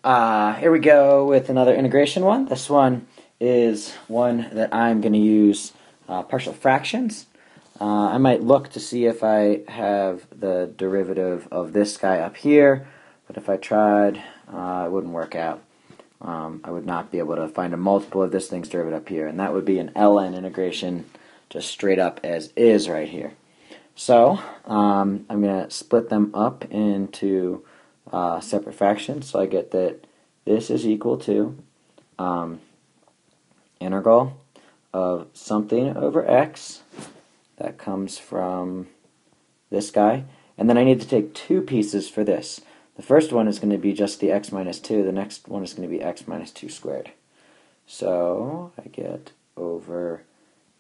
Here we go with another integration one. This one is one that I'm going to use partial fractions. I might look to see if I have the derivative of this guy up here, but if I tried, it wouldn't work out. I would not be able to find a multiple of this thing's derivative up here, and that would be an ln integration just straight up as is right here. So I'm going to split them up into separate fractions, so I get that this is equal to integral of something over x. That comes from this guy. And then I need to take two pieces for this. The first one is going to be just the x minus 2. The next one is going to be x minus 2 squared. So I get over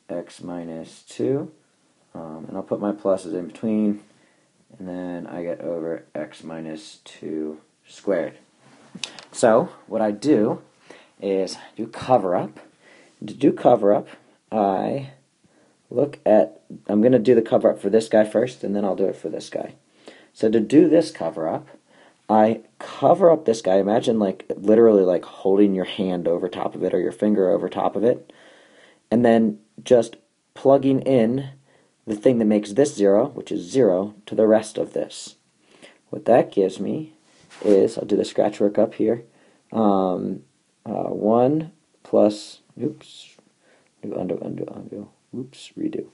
x minus 2. And I'll put my pluses in between. And then I get over x minus 2 squared. So what I do is do cover up. To do cover up, I'm going to do the cover up for this guy first, and then I'll do it for this guy. So to do this cover up, I cover up this guy. Imagine literally like holding your hand over top of it or your finger over top of it, and then just plugging in the thing that makes this 0, which is 0, to the rest of this. What that gives me is, I'll do the scratch work up here, 1 plus, undo, oops, redo.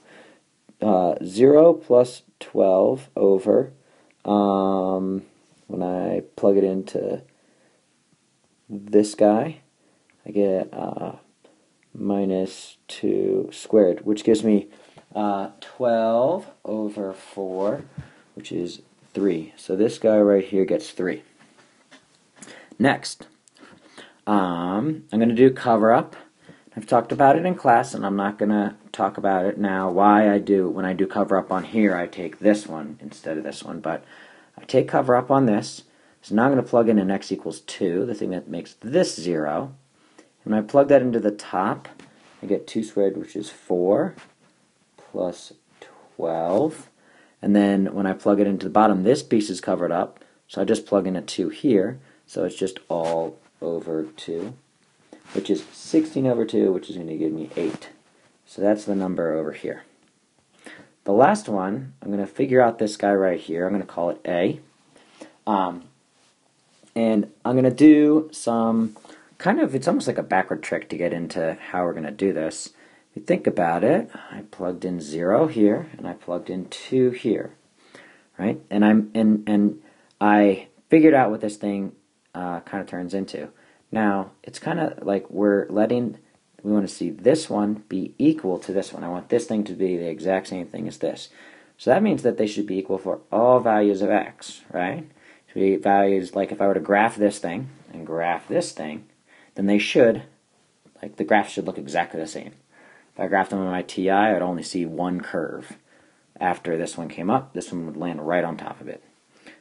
0 plus 12 over, when I plug it into this guy, I get minus 2 squared, which gives me 12 over 4, which is 3. So this guy right here gets 3. Next, I'm going to do cover up. I've talked about it in class, and I'm not going to talk about it now. When I do cover up on here, I take this one instead of this one. But I take cover up on this. So now I'm going to plug in an x equals 2, the thing that makes this 0. And when I plug that into the top, I get 2 squared, which is 4, plus 12. And then when I plug it into the bottom, this piece is covered up. So I just plug in a 2 here. So it's just all over 2. Which is 16 over 2, which is going to give me 8. So that's the number over here. The last one, I'm going to figure out this guy right here. I'm going to call it A. And I'm going to do some it's almost like a backward trick to get into how we're going to do this. If you think about it, I plugged in 0 here, and I plugged in 2 here. Right? And I figured out what this thing kind of turns into. Now, it's kind of like we want to see this one be equal to this one. I want this thing to be the exact same thing as this. So that means that they should be equal for all values of x, right? Should be values, like if I were to graph this thing and graph this thing, then they should, the graph should look exactly the same. If I graphed them on my TI, I'd only see one curve. After this one came up, this one would land right on top of it.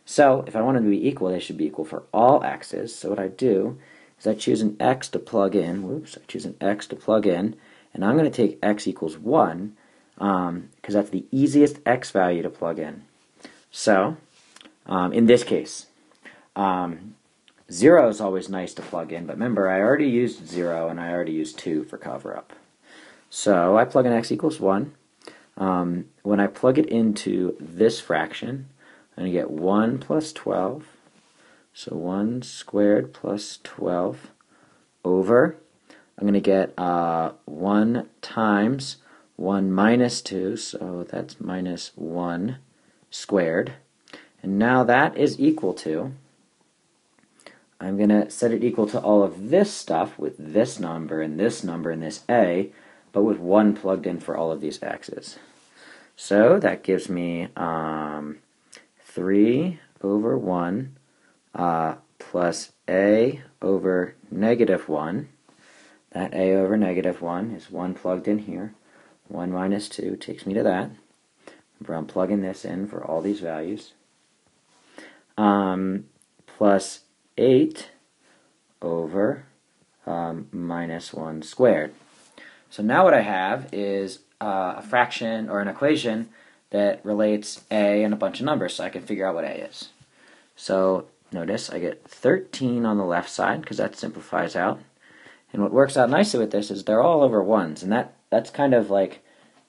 So, if I want them to be equal, they should be equal for all x's. So what I do is I choose an x to plug in. I choose an x to plug in, and I'm going to take x equals 1 because that's the easiest x value to plug in. So, in this case, 0 is always nice to plug in, but remember, I already used 0 and I already used 2 for cover up. So, I plug in x equals 1. When I plug it into this fraction, I'm going to get 1 plus 12. So 1 squared plus 12 over, I'm going to get 1 times 1 minus 2, so that's minus 1 squared. And now that is equal to, I'm going to set it equal to all of this stuff with this number and this number and this a, but with 1 plugged in for all of these x's. So that gives me 3 over 1 plus a over negative 1. That a over negative 1 is 1 plugged in here. 1 minus 2 takes me to that. Remember, I'm plugging this in for all these values. Plus 8 over minus 1 squared. So now what I have is a fraction or an equation that relates a and a bunch of numbers, so I can figure out what a is. So notice I get 13 on the left side because that simplifies out. And what works out nicely with this is they're all over 1s, and that's kind of like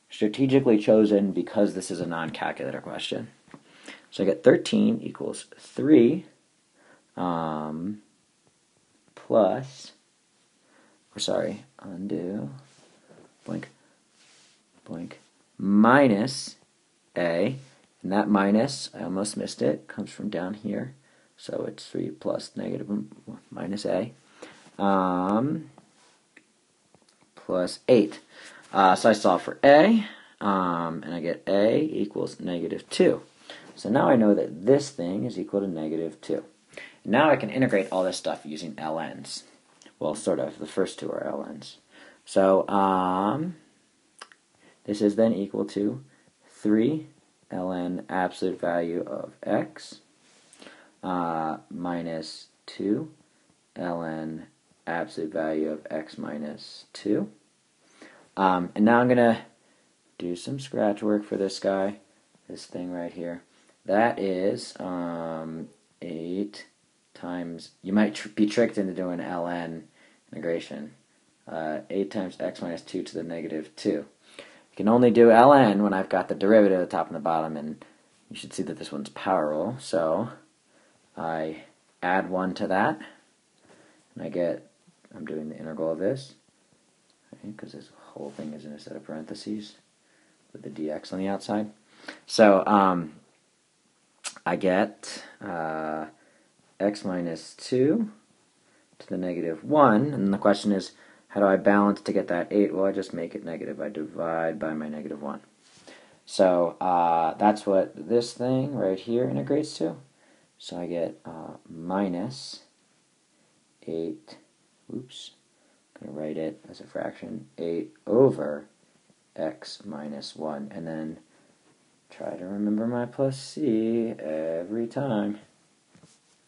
strategically chosen because this is a non-calculator question. So I get 13 equals 3 plus, or sorry, undo, blank, blank, minus a, and that minus, I almost missed it, comes from down here, so it's 3 plus negative minus a, plus 8. So I solve for a, and I get a equals negative 2. So now I know that this thing is equal to negative 2. And now I can integrate all this stuff using ln's. Well, sort of. The first two are ln's. So this is then equal to 3 ln absolute value of x minus 2 ln absolute value of x minus 2. And now I'm going to do some scratch work for this guy, this thing right here. That is 8 times, you might be tricked into doing ln integration. 8 times x minus 2 to the negative 2. You can only do ln when I've got the derivative at the top and the bottom, and you should see that this one's power rule. So I add 1 to that, and I get, I'm doing the integral of this, because this whole thing is in a set of parentheses with the dx on the outside. So I get x minus 2 to the negative 1, and the question is, how do I balance to get that 8? Well, I just make it negative. I divide by my negative 1. So that's what this thing right here integrates to. So I get minus 8, oops, I'm going to write it as a fraction, 8 over x minus 1, and then try to remember my plus c every time.